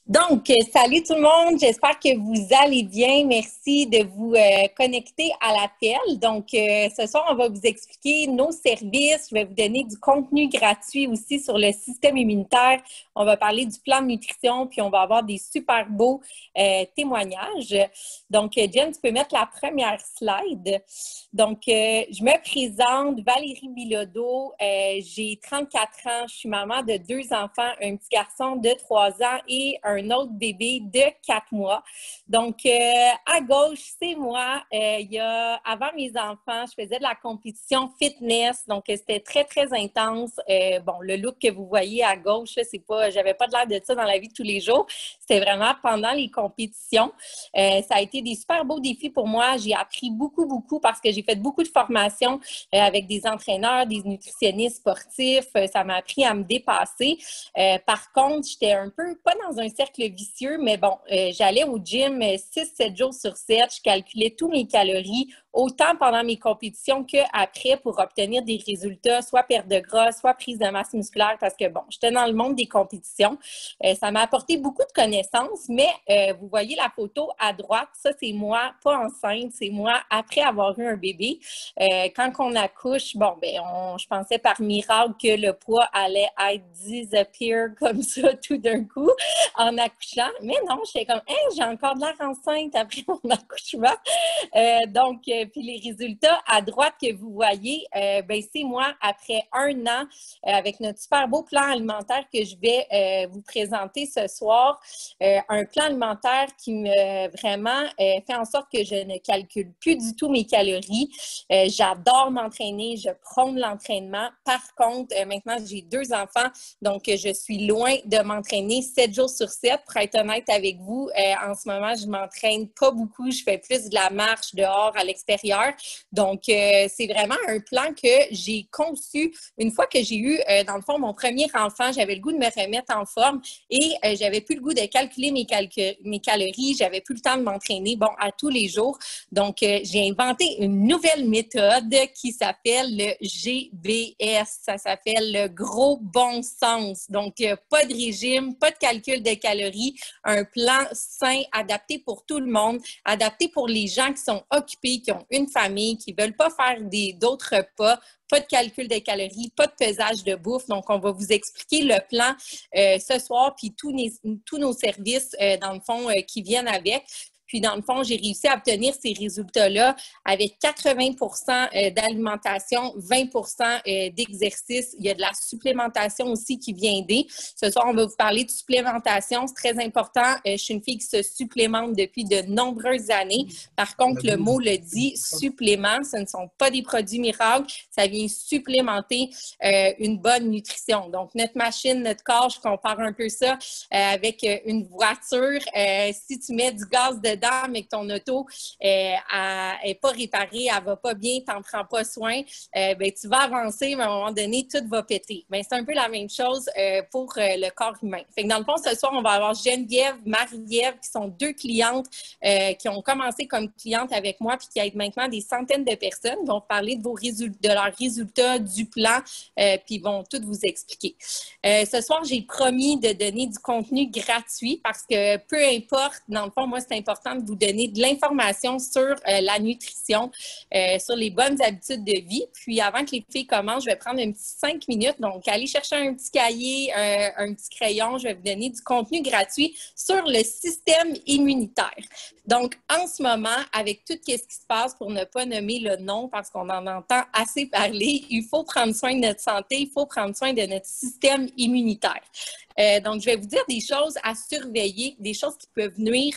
Salut tout le monde, j'espère que vous allez bien. Merci de vous connecter à l'appel. Ce soir, on va vous expliquer nos services. Je vais vous donner du contenu gratuit aussi sur le système immunitaire. On va parler du plan de nutrition, puis on va avoir des super beaux témoignages. Jen, tu peux mettre la première slide. Je me présente, Valérie Bilodeau. J'ai 34 ans, je suis maman de 2 enfants, un petit garçon de 3 ans et un autre bébé de 4 mois. À gauche, c'est moi. Avant mes enfants, je faisais de la compétition fitness, donc c'était très, très intense. Le look que vous voyez à gauche, j'avais pas de l'air de ça dans la vie de tous les jours. C'était vraiment pendant les compétitions. Ça a été des super beaux défis pour moi. J'ai appris beaucoup, beaucoup parce que j'ai fait beaucoup de formations avec des entraîneurs, des nutritionnistes sportifs. Ça m'a appris à me dépasser. Par contre, j'étais un peu, pas dans un cercle vicieux, mais j'allais au gym 6-7 jours sur 7. Je calculais tous mes calories, autant pendant mes compétitions qu'après pour obtenir des résultats, soit perte de gras, soit prise de masse musculaire, parce que j'étais dans le monde des compétitions. Ça m'a apporté beaucoup de connaissances, mais vous voyez la photo à droite, ça c'est moi, pas enceinte, c'est moi après avoir eu un bébé. Quand on accouche, je pensais par miracle que le poids allait être disappear comme ça tout d'un coup en accouchant, mais non, j'étais comme, hey, j'ai encore de l'air enceinte après mon accouchement. Puis les résultats à droite que vous voyez, c'est moi après 1 an avec notre super beau plan alimentaire que je vais vous présenter ce soir. Un plan alimentaire qui me vraiment fait en sorte que je ne calcule plus du tout mes calories. J'adore m'entraîner, je prône l'entraînement. Par contre, maintenant, j'ai 2 enfants, donc je suis loin de m'entraîner 7 jours sur 7. Pour être honnête avec vous, en ce moment, je m'entraîne pas beaucoup. Je fais plus de la marche dehors, à l'extérieur. C'est vraiment un plan que j'ai conçu une fois que j'ai eu, dans le fond, mon premier enfant. J'avais le goût de me remettre en forme et j'avais plus le goût de calculer mes calories. J'avais plus le temps de m'entraîner, à tous les jours. J'ai inventé une nouvelle méthode qui s'appelle le GBS. Ça s'appelle le gros bon sens. Pas de régime, pas de calcul de calories, un plan sain, adapté pour tout le monde, adapté pour les gens qui sont occupés, qui ont une famille, qui ne veulent pas faire d'autres repas, pas de calcul de calories, pas de pesage de bouffe. Donc, on va vous expliquer le plan ce soir, puis tous nos services, dans le fond, qui viennent avec. Puis, dans le fond, j'ai réussi à obtenir ces résultats-là avec 80 d'alimentation, 20 d'exercice. Il y a de la supplémentation aussi qui vient aider. Ce soir, on va vous parler de supplémentation. C'est très important. Je suis une fille qui se supplémente depuis de nombreuses années. Par contre, le mot le dit, supplément. Ce ne sont pas des produits miracles. Ça vient supplémenter une bonne nutrition. Donc, notre machine, notre corps, je compare un peu ça avec une voiture. Si tu mets du gaz dedans, mais que ton auto n'est pas réparée, elle ne va pas bien, tu n'en prends pas soin, tu vas avancer, mais à un moment donné, tout va péter. C'est un peu la même chose pour le corps humain. Fait que dans le fond, ce soir, on va avoir Geneviève, Marie-Ève, qui sont 2 clientes qui ont commencé comme clientes avec moi puis qui aident maintenant des centaines de personnes. Ils vont parler de leurs résultats, du plan, puis ils vont tout vous expliquer. Ce soir, j'ai promis de donner du contenu gratuit parce que peu importe, dans le fond, moi, c'est important de vous donner de l'information sur la nutrition, sur les bonnes habitudes de vie. Puis avant que les filles commencent, je vais prendre un petit 5 minutes. Donc, allez chercher un petit cahier, un petit crayon. Je vais vous donner du contenu gratuit sur le système immunitaire. Donc, en ce moment, avec tout ce qui se passe, pour ne pas nommer le nom parce qu'on en entend assez parler, il faut prendre soin de notre santé, il faut prendre soin de notre système immunitaire. Je vais vous dire des choses à surveiller, des choses qui peuvent nuire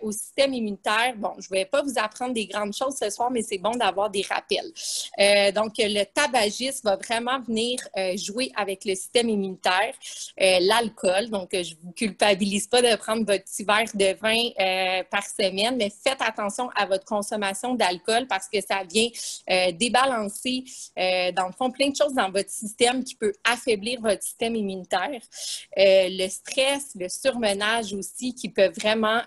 au système immunitaire. Je ne vais pas vous apprendre des grandes choses ce soir, mais c'est bon d'avoir des rappels. Le tabagisme va vraiment venir jouer avec le système immunitaire. L'alcool, je ne vous culpabilise pas de prendre votre petit verre de vin par semaine, mais faites attention à votre consommation d'alcool parce que ça vient débalancer, dans le fond, plein de choses dans votre système qui peut affaiblir votre système immunitaire. Le stress, le surmenage aussi qui peuvent vraiment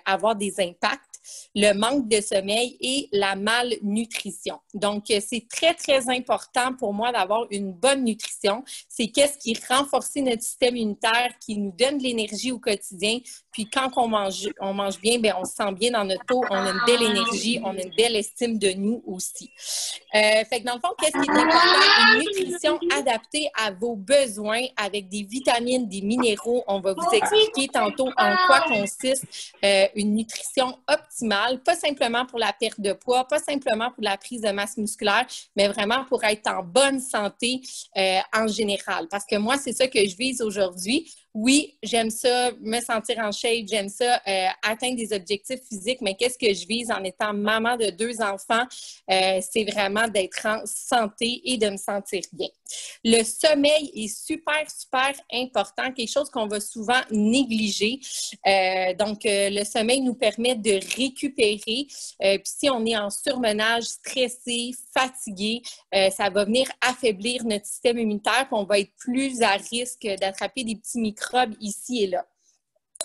avoir des impacts. le manque de sommeil et la malnutrition. Donc, c'est très, très important pour moi d'avoir une bonne nutrition. C'est qu'est-ce qui renforce notre système immunitaire, qui nous donne de l'énergie au quotidien. Puis quand on mange bien, bien, on se sent bien dans notre peau, on a une belle énergie, on a une belle estime de nous aussi. Fait que dans le fond, qu'est-ce qui est important? Une nutrition adaptée à vos besoins avec des vitamines, des minéraux. On va vous expliquer tantôt en quoi consiste une nutrition optimale, pas simplement pour la perte de poids, pas simplement pour la prise de masse musculaire, mais vraiment pour être en bonne santé en général. Parce que moi, c'est ça que je vise aujourd'hui. Oui, j'aime ça, me sentir en shape, j'aime ça, atteindre des objectifs physiques, mais qu'est-ce que je vise en étant maman de 2 enfants? C'est vraiment d'être en santé et de me sentir bien. Le sommeil est super, super important, quelque chose qu'on va souvent négliger. Donc, le sommeil nous permet de récupérer. Puis si on est en surmenage, stressé, fatigué, ça va venir affaiblir notre système immunitaire, puis on va être plus à risque d'attraper des petits microbes ici et là.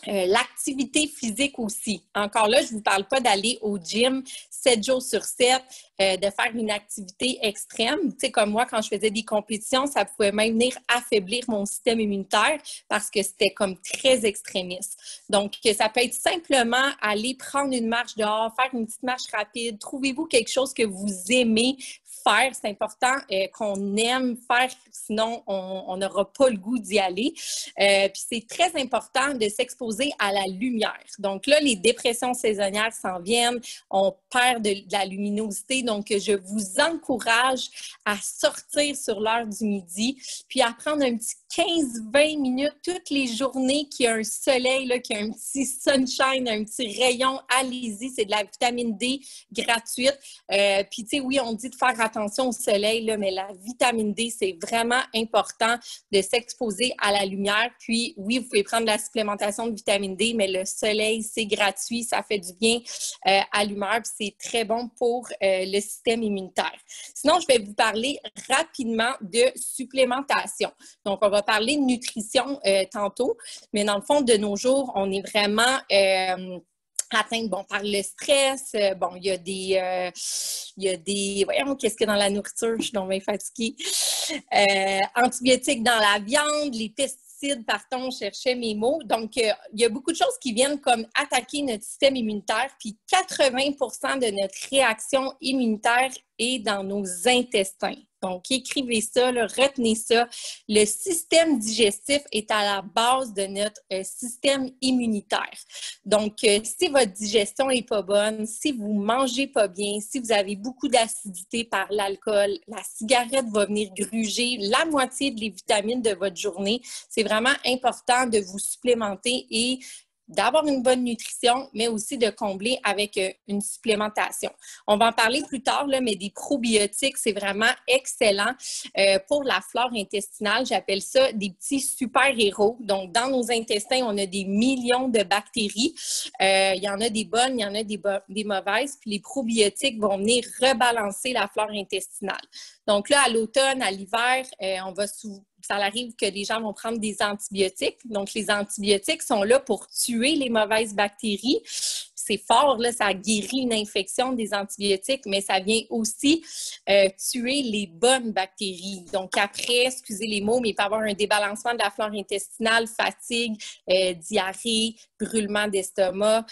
L'activité physique aussi. Encore là, je ne vous parle pas d'aller au gym 7 jours sur 7, de faire une activité extrême. Tu sais, comme moi, quand je faisais des compétitions, ça pouvait même venir affaiblir mon système immunitaire parce que c'était comme très extrémiste. Donc, ça peut être simplement aller prendre une marche dehors, faire une petite marche rapide. Trouvez-vous quelque chose que vous aimez faire. C'est important qu'on aime faire, sinon on n'aura pas le goût d'y aller. Puis c'est très important de s'exposer à la lumière. Donc là, les dépressions saisonnières s'en viennent, on perd de la luminosité. Donc, je vous encourage à sortir sur l'heure du midi, puis à prendre un petit 15-20 minutes toutes les journées qu'il y a un soleil, là, qu'il y a un petit sunshine, un petit rayon, allez-y, c'est de la vitamine D gratuite. Puis, tu sais, oui, on dit de faire attention au soleil, là, mais la vitamine D, c'est vraiment important de s'exposer à la lumière. Puis, oui, vous pouvez prendre la supplémentation de vitamine D, mais le soleil, c'est gratuit, ça fait du bien à l'humeur, puis c'est très bon pour le système immunitaire. Sinon, je vais vous parler rapidement de supplémentation. Donc, on va parler de nutrition tantôt, mais dans le fond, de nos jours, on est vraiment atteint par le stress. Bon, il y a des voyons, qu'est-ce qu'il y a dans la nourriture? Je suis donc bien fatiguée. Antibiotiques dans la viande, les pesticides, pardon, je cherchais mes mots. Donc, il y a beaucoup de choses qui viennent comme attaquer notre système immunitaire, puis 80% de notre réaction immunitaire est dans nos intestins. Donc, écrivez ça, là, retenez ça. Le système digestif est à la base de notre système immunitaire. Donc, si votre digestion n'est pas bonne, si vous ne mangez pas bien, si vous avez beaucoup d'acidité par l'alcool, la cigarette va venir gruger la moitié des vitamines de votre journée. C'est vraiment important de vous supplémenter et d'avoir une bonne nutrition, mais aussi de combler avec une supplémentation. On va en parler plus tard, là, mais des probiotiques, c'est vraiment excellent pour la flore intestinale. J'appelle ça des petits super-héros. Donc, dans nos intestins, on a des millions de bactéries. Il y en a des bonnes, il y en a des mauvaises. Puis les probiotiques vont venir rebalancer la flore intestinale. Donc là, à l'automne, à l'hiver, ça arrive que les gens vont prendre des antibiotiques. Donc, les antibiotiques sont là pour tuer les mauvaises bactéries. C'est fort, là, ça guérit une infection des antibiotiques, mais ça vient aussi tuer les bonnes bactéries. Donc, après, excusez les mots, mais il peut y avoir un débalancement de la flore intestinale, fatigue, diarrhée, brûlement d'estomac.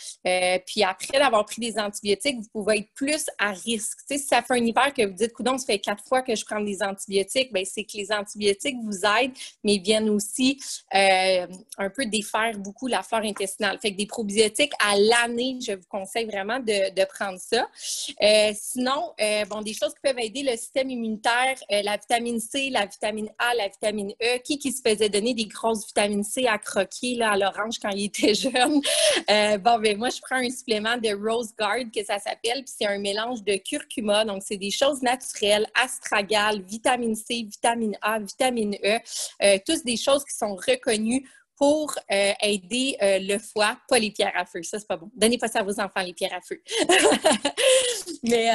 Puis après d'avoir pris des antibiotiques, vous pouvez être plus à risque. Tu sais, si ça fait un hiver que vous dites, coudonc, ça fait 4 fois que je prends des antibiotiques, bien, c'est que les antibiotiques vous aident, mais ils viennent aussi un peu défaire beaucoup la flore intestinale. Fait que des probiotiques à l'année, je vous conseille vraiment de prendre ça. Sinon, des choses qui peuvent aider le système immunitaire, la vitamine C, la vitamine A, la vitamine E. Qui se faisait donner des grosses vitamines C à croquer là, à l'orange quand il était jeune? Moi, je prends un supplément de Rose Guard, que ça s'appelle, puis c'est un mélange de curcuma. Donc, c'est des choses naturelles, astragales, vitamine C, vitamine A, vitamine E, tous des choses qui sont reconnues pour aider le foie, pas les pierres à feu. Ça, c'est pas bon. Donnez pas ça à vos enfants, les pierres à feu. Mais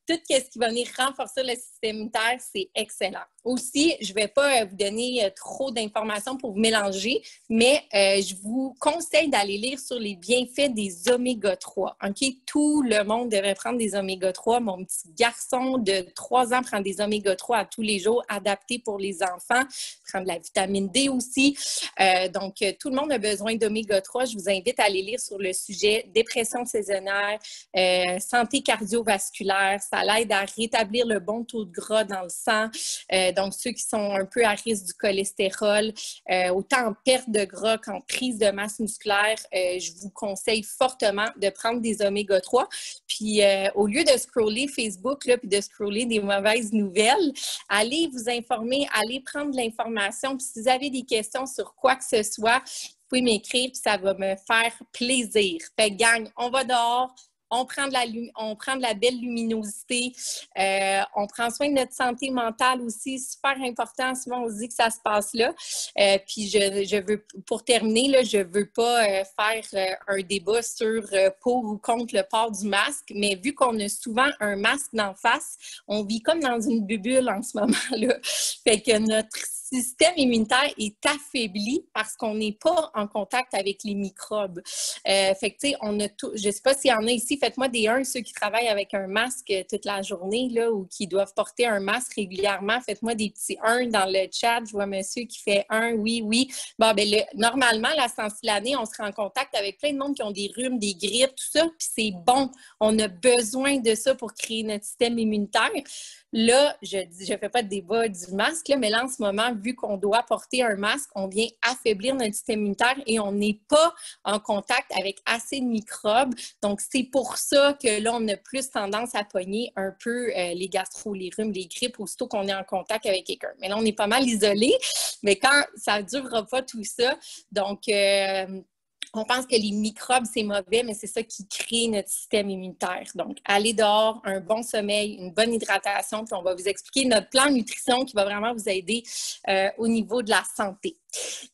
tout ce qui va venir renforcer le système immunitaire, c'est excellent. Aussi, je ne vais pas vous donner trop d'informations pour vous mélanger, mais je vous conseille d'aller lire sur les bienfaits des oméga-3. OK? Tout le monde devrait prendre des oméga-3. Mon petit garçon de 3 ans prend des oméga-3 à tous les jours, adaptés pour les enfants. Prend de la vitamine D aussi. Donc, tout le monde a besoin d'oméga-3. Je vous invite à aller lire sur le sujet dépression saisonnière, santé cardiovasculaire. Ça l'aide à rétablir le bon taux de gras dans le sang. Donc, ceux qui sont un peu à risque du cholestérol, autant en perte de gras qu'en prise de masse musculaire, je vous conseille fortement de prendre des oméga-3. Puis, au lieu de scroller Facebook, là, puis de scroller des mauvaises nouvelles, allez vous informer, allez prendre de l'information. Puis, si vous avez des questions sur quoi que ce soit, vous pouvez m'écrire, puis ça va me faire plaisir. Fait que, gang, on va dehors. On prend de la belle luminosité, on prend soin de notre santé mentale aussi, super important. Souvent, on se dit que ça se passe là. Puis, je veux, pour terminer, là, je ne veux pas faire un débat sur pour ou contre le port du masque, mais vu qu'on a souvent un masque d'en face, on vit comme dans une bulle en ce moment-là. Fait que notre système immunitaire est affaibli parce qu'on n'est pas en contact avec les microbes. Fait que, tu sais, on a tout. Je ne sais pas s'il y en a ici, faites-moi des 1, ceux qui travaillent avec un masque toute la journée, là, ou qui doivent porter un masque régulièrement. Faites-moi des petits 1 dans le chat. Je vois monsieur qui fait 1, oui, oui. Bon, ben, normalement, la l'année, on sera en contact avec plein de monde qui ont des rhumes, des grippes, tout ça, puis c'est bon. On a besoin de ça pour créer notre système immunitaire. Là, je ne fais pas de débat du masque, là, mais là, en ce moment, vu qu'on doit porter un masque, on vient affaiblir notre système immunitaire et on n'est pas en contact avec assez de microbes. Donc, c'est pour ça que là, on a plus tendance à pogner un peu les gastro, les rhumes, les grippes, aussitôt qu'on est en contact avec quelqu'un. Mais là, on est pas mal isolé, mais quand ça ne durera pas tout ça, donc... on pense que les microbes, c'est mauvais, mais c'est ça qui crée notre système immunitaire. Donc, allez dehors, un bon sommeil, une bonne hydratation, puis on va vous expliquer notre plan de nutrition qui va vraiment vous aider au niveau de la santé.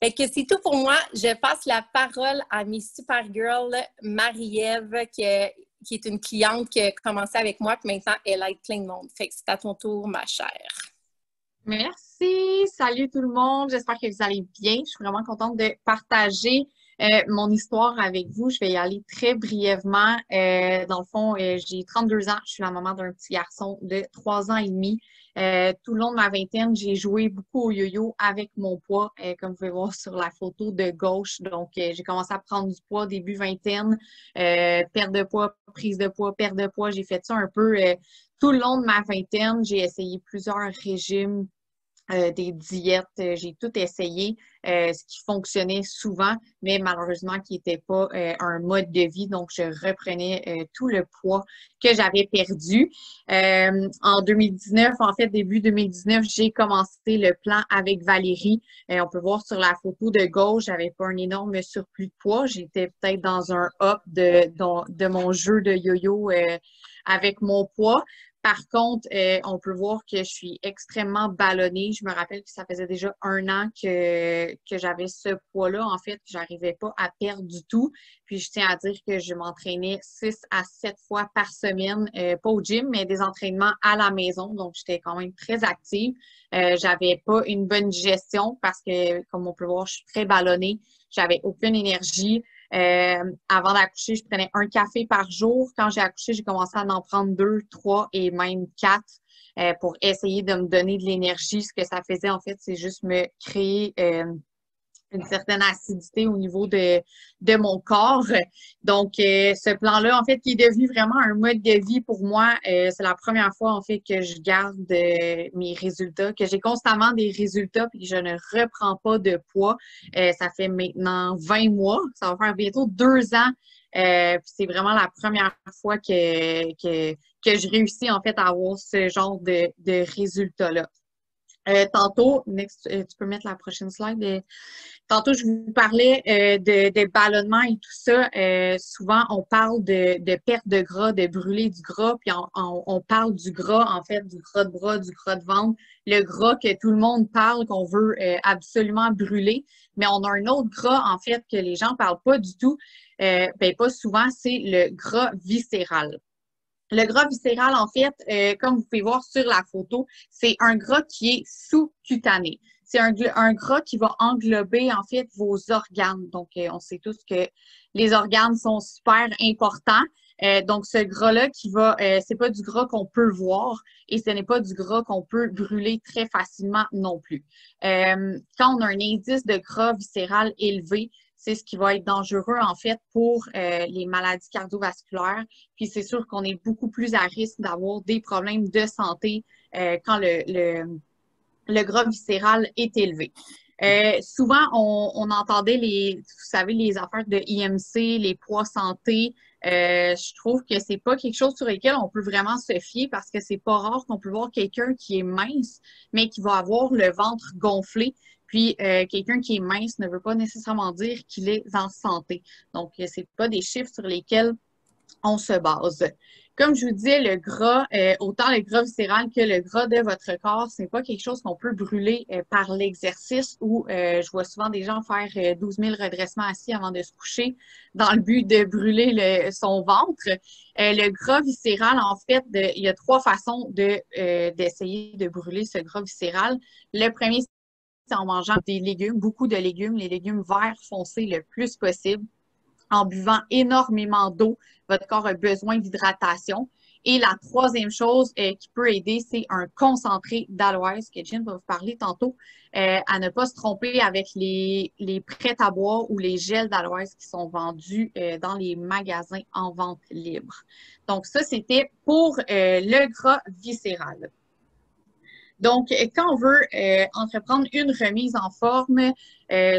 Fait que c'est tout pour moi. Je passe la parole à mes super girls, Marie-Ève, qui est une cliente qui a commencé avec moi, puis maintenant, elle aide plein de monde. Fait que c'est à ton tour, ma chère. Merci! Salut tout le monde! J'espère que vous allez bien. Je suis vraiment contente de partager mon histoire avec vous. Je vais y aller très brièvement. Dans le fond, j'ai 32 ans. Je suis la maman d'un petit garçon de 3 ans et demi. Tout le long de ma vingtaine, j'ai joué beaucoup au yo-yo avec mon poids, comme vous pouvez voir sur la photo de gauche. Donc, j'ai commencé à prendre du poids début vingtaine, perte de poids, prise de poids, perte de poids. J'ai fait ça un peu tout le long de ma vingtaine. J'ai essayé plusieurs régimes, des diètes, j'ai tout essayé, ce qui fonctionnait souvent, mais malheureusement qui n'était pas un mode de vie. Donc, je reprenais tout le poids que j'avais perdu. En 2019, en fait, début 2019, j'ai commencé le plan avec Valérie. On peut voir sur la photo de gauche, j'avais pas un énorme surplus de poids. J'étais peut-être dans un up de mon jeu de yo-yo avec mon poids. Par contre, on peut voir que je suis extrêmement ballonnée. Je me rappelle que ça faisait déjà 1 an que j'avais ce poids-là. En fait, je n'arrivais pas à perdre du tout. Puis, je tiens à dire que je m'entraînais 6 à 7 fois par semaine, pas au gym, mais des entraînements à la maison. Donc, j'étais quand même très active. J'avais pas une bonne digestion parce que, comme on peut voir, je suis très ballonnée. J'avais aucune énergie. Avant d'accoucher, je prenais 1 café par jour. Quand j'ai accouché, j'ai commencé à en prendre 2, 3 et même 4 pour essayer de me donner de l'énergie. Ce que ça faisait, en fait, c'est juste me créer une certaine acidité au niveau de mon corps. Donc, ce plan-là, en fait, qui est devenu vraiment un mode de vie pour moi, c'est la première fois, en fait, que je garde mes résultats, que j'ai constamment des résultats puis que je ne reprends pas de poids. Ça fait maintenant 20 mois. Ça va faire bientôt 2 ans. Puis c'est vraiment la première fois que je réussis, en fait, à avoir ce genre de résultats-là. Tantôt, tu peux mettre la prochaine slide. Tantôt, je vous parlais de ballonnement et tout ça. Souvent, on parle de perte de gras, de brûler du gras, puis on parle du gras, en fait, du gras de bras, du gras de ventre, le gras que tout le monde parle, qu'on veut absolument brûler. Mais on a un autre gras, en fait, que les gens ne parlent pas du tout, ben pas souvent, c'est le gras viscéral. Le gras viscéral, en fait, comme vous pouvez voir sur la photo, c'est un gras qui est sous-cutané. C'est un gras qui va englober, en fait, vos organes. Donc, on sait tous que les organes sont super importants. Donc, ce gras-là c'est pas du gras qu'on peut voir et ce n'est pas du gras qu'on peut brûler très facilement non plus. Quand on a un indice de gras viscéral élevé, c'est ce qui va être dangereux, en fait, pour les maladies cardiovasculaires. Puis c'est sûr qu'on est beaucoup plus à risque d'avoir des problèmes de santé quand le gras viscéral est élevé. Souvent, on entendait vous savez, les affaires de IMC, les poids santé. Je trouve que c'est pas quelque chose sur lequel on peut vraiment se fier parce que c'est pas rare qu'on peut voir quelqu'un qui est mince, mais qui va avoir le ventre gonflé. Puis, quelqu'un qui est mince ne veut pas nécessairement dire qu'il est en santé. Donc, c'est pas des chiffres sur lesquels on se base. Comme je vous disais, le gras, autant le gras viscéral que le gras de votre corps, c'est pas quelque chose qu'on peut brûler par l'exercice ou je vois souvent des gens faire 12 000 redressements assis avant de se coucher dans le but de brûler son ventre. Le gras viscéral, en fait, il y a 3 façons d'essayer de brûler ce gras viscéral. Le premier, c'est en mangeant des légumes, beaucoup de légumes, les légumes verts foncés le plus possible, en buvant énormément d'eau. Votre corps a besoin d'hydratation. Et la troisième chose qui peut aider, c'est un concentré d'aloès, que Jen va vous parler tantôt, à ne pas se tromper avec les prêts à boire ou les gels d'aloès qui sont vendus dans les magasins en vente libre. Donc ça, c'était pour le gras viscéral. Donc, quand on veut entreprendre une remise en forme,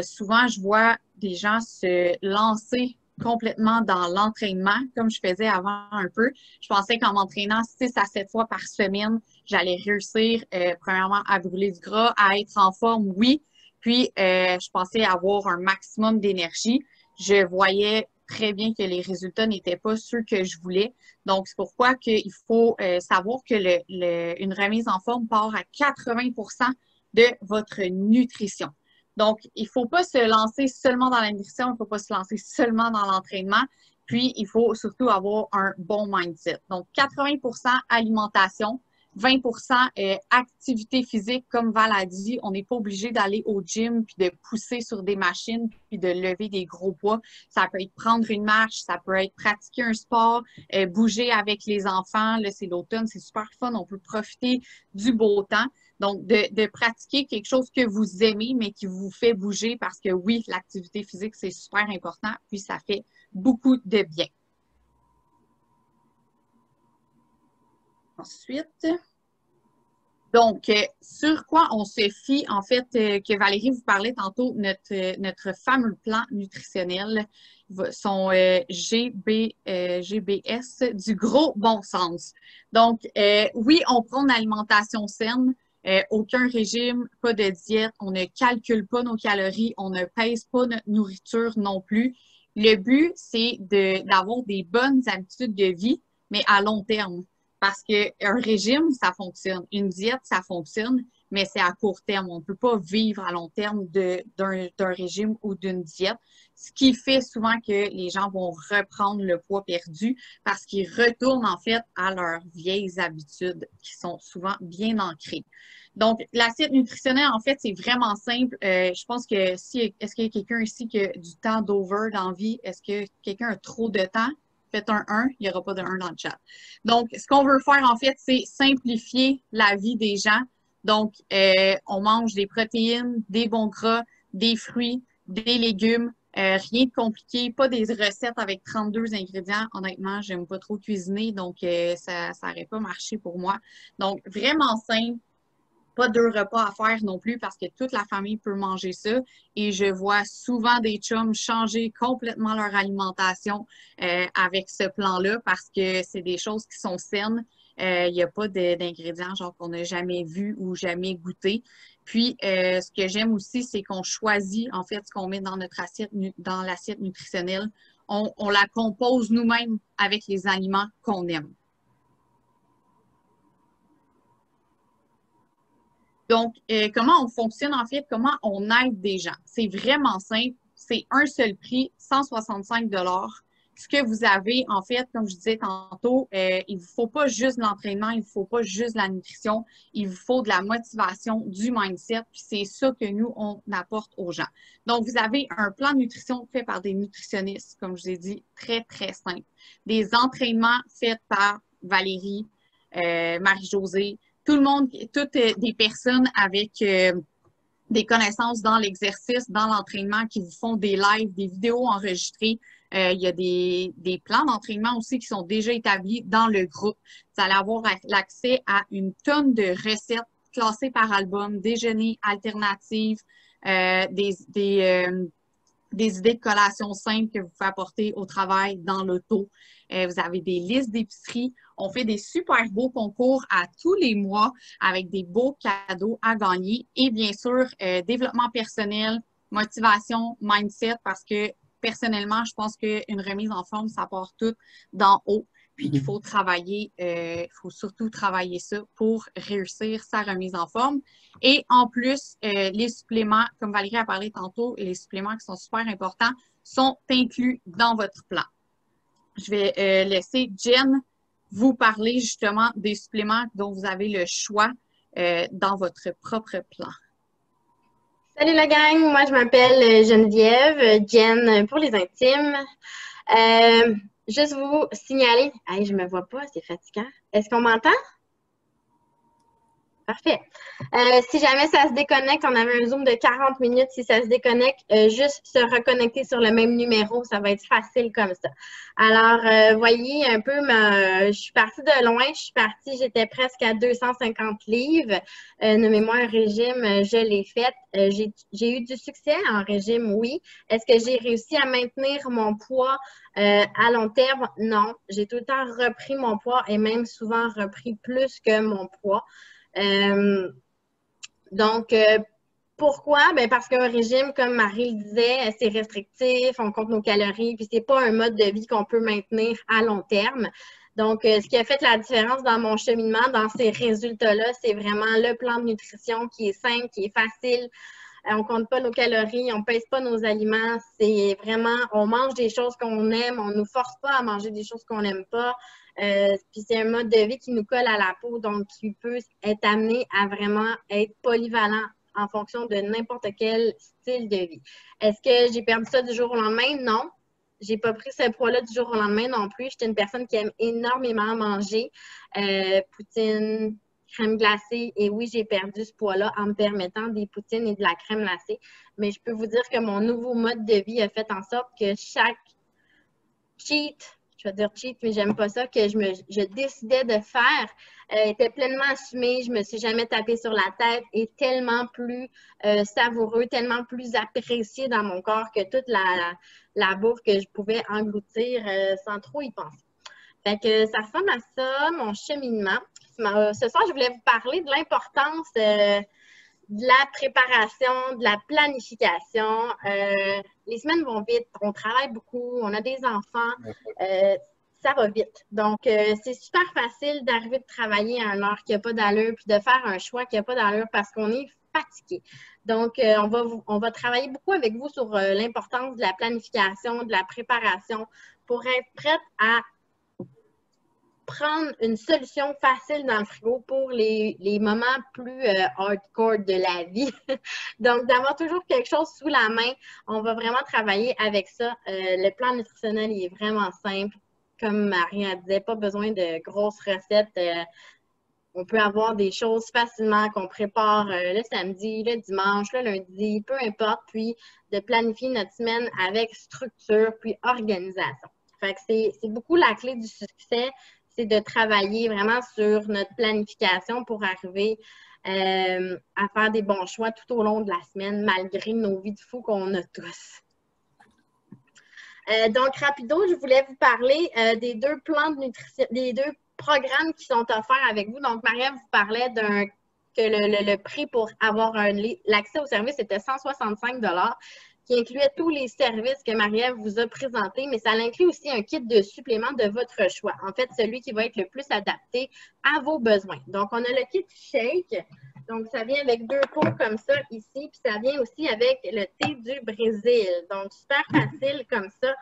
souvent, je vois des gens se lancer complètement dans l'entraînement, comme je faisais avant un peu. Je pensais qu'en m'entraînant 6 à 7 fois par semaine, j'allais réussir, premièrement, à brûler du gras, à être en forme, oui. Puis, je pensais avoir un maximum d'énergie. Je voyais très bien que les résultats n'étaient pas ceux que je voulais. Donc, c'est pourquoi il faut savoir que une remise en forme part à 80% de votre nutrition. Donc, il ne faut pas se lancer seulement dans la nutrition, il ne faut pas se lancer seulement dans l'entraînement. Puis, il faut surtout avoir un bon mindset. Donc, 80% alimentation, 20% activité physique, comme Val a dit. On n'est pas obligé d'aller au gym puis de pousser sur des machines puis de lever des gros poids. Ça peut être prendre une marche, ça peut être pratiquer un sport, bouger avec les enfants. Là, c'est l'automne, c'est super fun. On peut profiter du beau temps. Donc, de pratiquer quelque chose que vous aimez, mais qui vous fait bouger parce que oui, l'activité physique, c'est super important, puis ça fait beaucoup de bien. Ensuite, donc, sur quoi on se fie, en fait, que Valérie vous parlait tantôt, notre fameux plan nutritionnel, son GBS, du gros bon sens. Donc, oui, on prend une alimentation saine, aucun régime, pas de diète, on ne calcule pas nos calories, on ne pèse pas notre nourriture non plus. Le but, c'est d'avoir des bonnes habitudes de vie, mais à long terme. Parce qu'un régime, ça fonctionne. Une diète, ça fonctionne, mais c'est à court terme. On ne peut pas vivre à long terme d'un régime ou d'une diète. Ce qui fait souvent que les gens vont reprendre le poids perdu parce qu'ils retournent en fait à leurs vieilles habitudes qui sont souvent bien ancrées. Donc, l'assiette nutritionnelle, en fait, c'est vraiment simple. Je pense que est-ce qu'il y a quelqu'un ici qui a du temps d'over dans la vie? Est-ce que quelqu'un a trop de temps? Faites un 1, il n'y aura pas de 1 dans le chat. Donc, ce qu'on veut faire, en fait, c'est simplifier la vie des gens. Donc, on mange des protéines, des bons gras, des fruits, des légumes, rien de compliqué, pas des recettes avec 32 ingrédients. Honnêtement, j'aime pas trop cuisiner, donc ça n'aurait pas marché pour moi. Donc, vraiment simple. Pas 2 repas à faire non plus parce que toute la famille peut manger ça. Et je vois souvent des chums changer complètement leur alimentation avec ce plan-là parce que c'est des choses qui sont saines. Il n'y a pas d'ingrédients genre qu'on n'a jamais vu ou jamais goûté. Puis, ce que j'aime aussi, c'est qu'on choisit, en fait, ce qu'on met dans notre assiette, dans l'assiette nutritionnelle. On la compose nous-mêmes avec les aliments qu'on aime. Donc, comment on fonctionne, en fait, comment on aide des gens? C'est vraiment simple. C'est un seul prix, 165 $. Ce que vous avez, en fait, comme je disais tantôt, il ne vous faut pas juste l'entraînement, il ne vous faut pas juste la nutrition, il vous faut de la motivation, du mindset, puis c'est ça que nous, on apporte aux gens. Donc, vous avez un plan de nutrition fait par des nutritionnistes, comme je vous ai dit, très, très simple. Des entraînements faits par Valérie, Marie-Josée, tout le monde, toutes des personnes avec des connaissances dans l'exercice, dans l'entraînement, qui vous font des lives, des vidéos enregistrées. Il y a des plans d'entraînement aussi qui sont déjà établis dans le groupe. Vous allez avoir l'accès à une tonne de recettes classées par album, déjeuner alternatives, des idées de collation simples que vous pouvez apporter au travail, dans l'auto. Vous avez des listes d'épicerie. On fait des super beaux concours à tous les mois avec des beaux cadeaux à gagner. Et bien sûr, développement personnel, motivation, mindset, parce que personnellement, je pense qu'une remise en forme, ça part tout d'en haut. Puis il faut travailler, il faut surtout travailler ça pour réussir sa remise en forme. Et en plus, les suppléments, comme Valérie a parlé tantôt, les suppléments qui sont super importants sont inclus dans votre plan. Je vais laisser Jen vous parler justement des suppléments dont vous avez le choix dans votre propre plan. Salut la gang, moi je m'appelle Geneviève, Jen pour les intimes. Juste vous signaler, hey, je me vois pas, c'est fatigant. Est-ce qu'on m'entend? Parfait. Si jamais ça se déconnecte, on avait un Zoom de 40 minutes. Si ça se déconnecte, juste se reconnecter sur le même numéro, ça va être facile comme ça. Alors, voyez un peu, je suis partie de loin. J'étais presque à 250 livres. Nommez-moi un régime, je l'ai fait. J'ai eu du succès en régime, oui. Est-ce que j'ai réussi à maintenir mon poids à long terme? Non. J'ai tout le temps repris mon poids et même souvent repris plus que mon poids. Pourquoi? Ben parce qu'un régime, comme Marie le disait, c'est restrictif, on compte nos calories, puis c'est pas un mode de vie qu'on peut maintenir à long terme. Donc, ce qui a fait la différence dans mon cheminement, dans ces résultats-là, c'est vraiment le plan de nutrition qui est simple, qui est facile. On compte pas nos calories, on pèse pas nos aliments. C'est vraiment, on mange des choses qu'on aime, on nous force pas à manger des choses qu'on n'aime pas. Puis c'est un mode de vie qui nous colle à la peau, donc qui peut être amené à vraiment être polyvalent en fonction de n'importe quel style de vie. Est-ce que j'ai perdu ça du jour au lendemain? Non. J'ai pas pris ce poids-là du jour au lendemain non plus. J'étais une personne qui aime énormément manger. Poutine, crème glacée. Et oui, j'ai perdu ce poids-là en me permettant des poutines et de la crème glacée. Mais je peux vous dire que mon nouveau mode de vie a fait en sorte que chaque cheat, je vais dire cheat, mais j'aime pas ça, que je décidais de faire, était pleinement assumé, je me suis jamais tapée sur la tête et tellement plus savoureux, tellement plus apprécié dans mon corps que toute la bouffe que je pouvais engloutir sans trop y penser. Fait que ça ressemble à ça, mon cheminement. Ce soir, je voulais vous parler de l'importance de la préparation, de la planification. Les semaines vont vite, on travaille beaucoup, on a des enfants, ça va vite. Donc, c'est super facile d'arriver de travailler à une heure qui n'a pas d'allure, puis de faire un choix qui n'a pas d'allure parce qu'on est fatigué. Donc, on va travailler beaucoup avec vous sur l'importance de la planification, de la préparation pour être prête à prendre une solution facile dans le frigo pour les moments plus hardcore de la vie. Donc, d'avoir toujours quelque chose sous la main, on va vraiment travailler avec ça. Le plan nutritionnel, il est vraiment simple. Comme Marie a dit, pas besoin de grosses recettes. On peut avoir des choses facilement qu'on prépare le samedi, le dimanche, le lundi, peu importe, puis de planifier notre semaine avec structure puis organisation. Fait que c'est beaucoup la clé du succès, c'est de travailler vraiment sur notre planification pour arriver à faire des bons choix tout au long de la semaine, malgré nos vies de fous qu'on a tous. Donc, rapido, je voulais vous parler des deux plans de nutrition, des deux programmes qui sont offerts avec vous. Donc, Marie-Ève vous parlait que le prix pour avoir l'accès au service était 165 $, qui incluait tous les services que Marie-Ève vous a présentés, mais ça inclut aussi un kit de supplément de votre choix. En fait, celui qui va être le plus adapté à vos besoins. Donc, on a le kit Shake. Donc, ça vient avec 2 pots comme ça ici, puis ça vient aussi avec le thé du Brésil. Donc, super facile comme ça.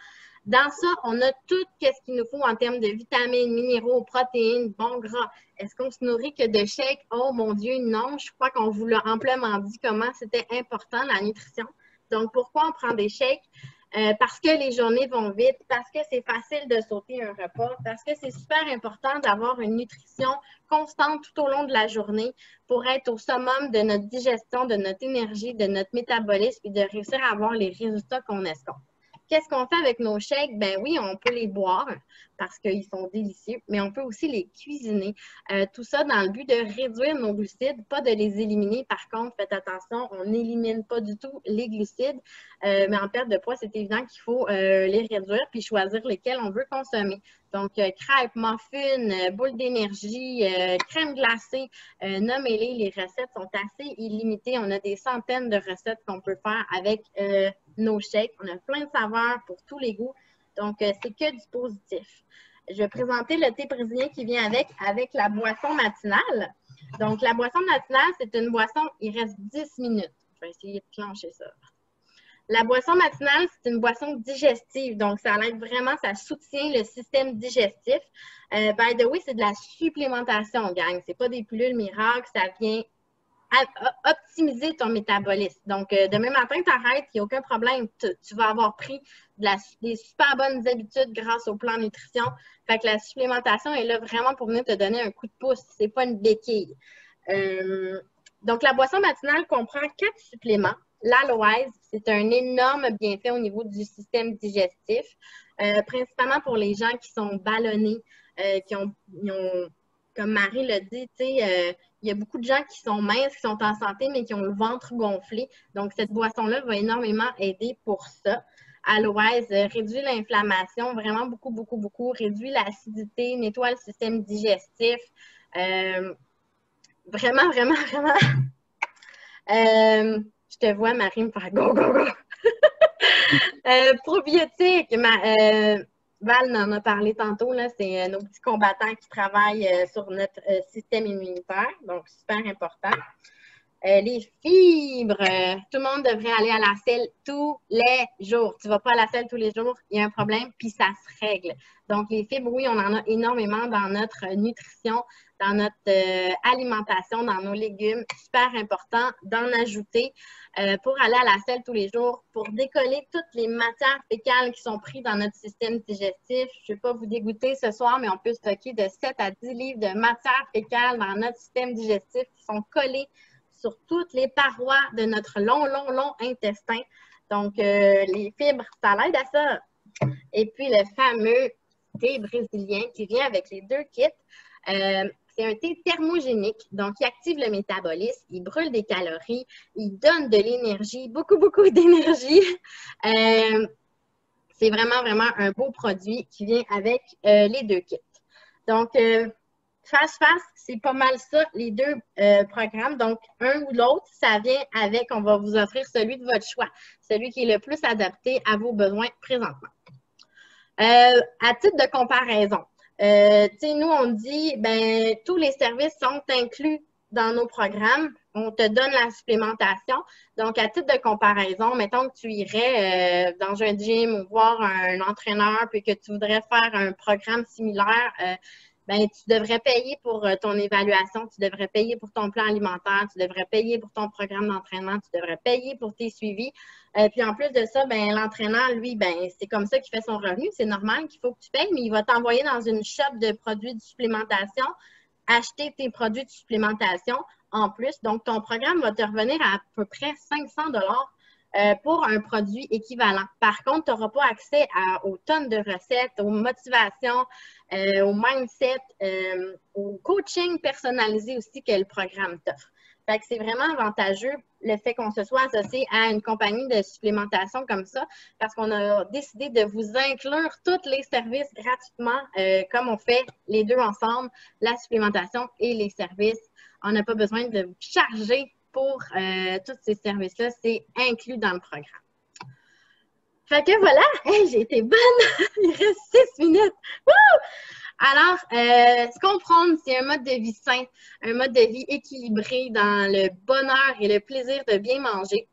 Dans ça, on a tout ce qu'il nous faut en termes de vitamines, minéraux, protéines, bons gras. Est-ce qu'on se nourrit que de shakes? Oh mon Dieu, non. Je crois qu'on vous l'a amplement dit comment c'était important, la nutrition. Donc, pourquoi on prend des shakes? Parce que les journées vont vite, parce que c'est facile de sauter un repas, parce que c'est super important d'avoir une nutrition constante tout au long de la journée pour être au summum de notre digestion, de notre énergie, de notre métabolisme et de réussir à avoir les résultats qu'on escompte. Qu'est-ce qu'on fait avec nos shakes? Ben oui, on peut les boire parce qu'ils sont délicieux, mais on peut aussi les cuisiner. Tout ça dans le but de réduire nos glucides, pas de les éliminer. Par contre, faites attention, on n'élimine pas du tout les glucides, mais en perte de poids, c'est évident qu'il faut les réduire puis choisir lesquels on veut consommer. Donc, crêpes, muffins, boules d'énergie, crème glacée, nommez-les, les recettes sont assez illimitées. On a des centaines de recettes qu'on peut faire avec nos shakes. On a plein de saveurs pour tous les goûts. Donc, c'est que du positif. Je vais présenter le thé brésilien qui vient avec la boisson matinale. Donc, la boisson matinale, c'est une boisson, il reste 10 minutes. Je vais essayer de clencher ça. La boisson matinale, c'est une boisson digestive. Donc, ça aide vraiment, ça soutient le système digestif. By the way, c'est de la supplémentation, gang. C'est pas des pilules miracles, ça vient optimiser ton métabolisme. Donc, demain matin, tu arrêtes, il n'y a aucun problème. Tu vas avoir pris des super bonnes habitudes grâce au plan nutrition. Fait que la supplémentation est là vraiment pour venir te donner un coup de pouce. C'est pas une béquille. Donc, la boisson matinale comprend 4 suppléments. L'aloès, c'est un énorme bienfait au niveau du système digestif, principalement pour les gens qui sont ballonnés, comme Marie l'a dit, il y a beaucoup de gens qui sont minces, qui sont en santé, mais qui ont le ventre gonflé. Donc, cette boisson-là va énormément aider pour ça. Aloès réduit l'inflammation, vraiment beaucoup, beaucoup, beaucoup, réduit l'acidité, nettoie le système digestif. Vraiment, vraiment, vraiment. Je te vois, Marie, me faire go, go, go. Probiotiques, Val en a parlé tantôt, c'est nos petits combattants qui travaillent sur notre système immunitaire, donc super important. Les fibres, tout le monde devrait aller à la selle tous les jours. Tu ne vas pas à la selle tous les jours, il y a un problème, puis ça se règle. Donc, les fibres, oui, on en a énormément dans notre nutrition, dans notre alimentation, dans nos légumes. Super important d'en ajouter pour aller à la selle tous les jours, pour décoller toutes les matières fécales qui sont prises dans notre système digestif. Je ne vais pas vous dégoûter ce soir, mais on peut stocker de 7 à 10 livres de matières fécales dans notre système digestif qui sont collées sur toutes les parois de notre long intestin. Donc, les fibres, ça l'aide à ça. Et puis, le fameux thé brésilien qui vient avec les 2 kits. C'est un thé thermogénique, donc il active le métabolisme, il brûle des calories, il donne de l'énergie, beaucoup, beaucoup d'énergie. C'est vraiment, vraiment un beau produit qui vient avec les 2 kits. Donc, face, c'est pas mal ça, les 2 programmes. Donc, un ou l'autre, ça vient avec, on va vous offrir celui de votre choix, celui qui est le plus adapté à vos besoins présentement. À titre de comparaison, nous, on dit, ben, tous les services sont inclus dans nos programmes. On te donne la supplémentation. Donc, à titre de comparaison, mettons que tu irais dans un gym ou voir un entraîneur puis que tu voudrais faire un programme similaire, ben, tu devrais payer pour ton évaluation, tu devrais payer pour ton plan alimentaire, tu devrais payer pour ton programme d'entraînement, tu devrais payer pour tes suivis. Puis en plus de ça, ben, l'entraîneur, lui, ben, c'est comme ça qu'il fait son revenu. C'est normal qu'il faut que tu payes, mais il va t'envoyer dans une shop de produits de supplémentation, acheter tes produits de supplémentation en plus. Donc, ton programme va te revenir à peu près 500 $ pour un produit équivalent. Par contre, tu n'auras pas accès aux tonnes de recettes, aux motivations, au mindset, au coaching personnalisé aussi que le programme t'offre. Fait que c'est vraiment avantageux le fait qu'on se soit associé à une compagnie de supplémentation comme ça, parce qu'on a décidé de vous inclure tous les services gratuitement, comme on fait les deux ensemble, la supplémentation et les services. On n'a pas besoin de vous charger pour tous ces services-là. C'est inclus dans le programme. Fait que voilà, hey, j'ai été bonne! Il reste 6 minutes! Woo! Alors, ce qu'on prône, c'est un mode de vie sain, un mode de vie équilibré dans le bonheur et le plaisir de bien manger.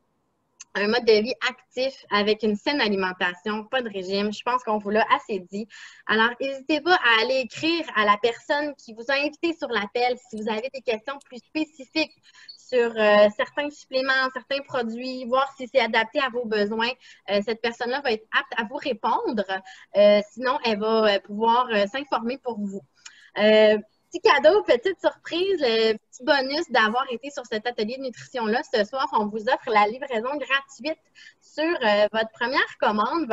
Un mode de vie actif avec une saine alimentation, pas de régime. Je pense qu'on vous l'a assez dit. Alors, n'hésitez pas à aller écrire à la personne qui vous a invité sur l'appel si vous avez des questions plus spécifiques sur certains suppléments, certains produits, voir si c'est adapté à vos besoins. Cette personne-là va être apte à vous répondre. Sinon, elle va pouvoir s'informer pour vous. Petit cadeau, petite surprise, le petit bonus d'avoir été sur cet atelier de nutrition-là. Ce soir, on vous offre la livraison gratuite sur votre première commande,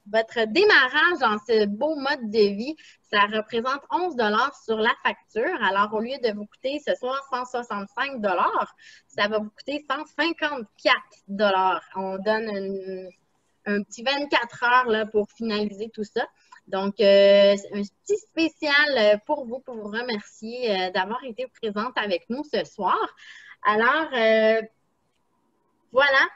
votre démarrage dans ce beau mode de vie. Ça représente 11 $ sur la facture. Alors, au lieu de vous coûter ce soir 165 $, ça va vous coûter 154 $. On donne un petit 24 heures là, pour finaliser tout ça. Donc, un petit spécial pour vous remercier d'avoir été présente avec nous ce soir. Alors, voilà,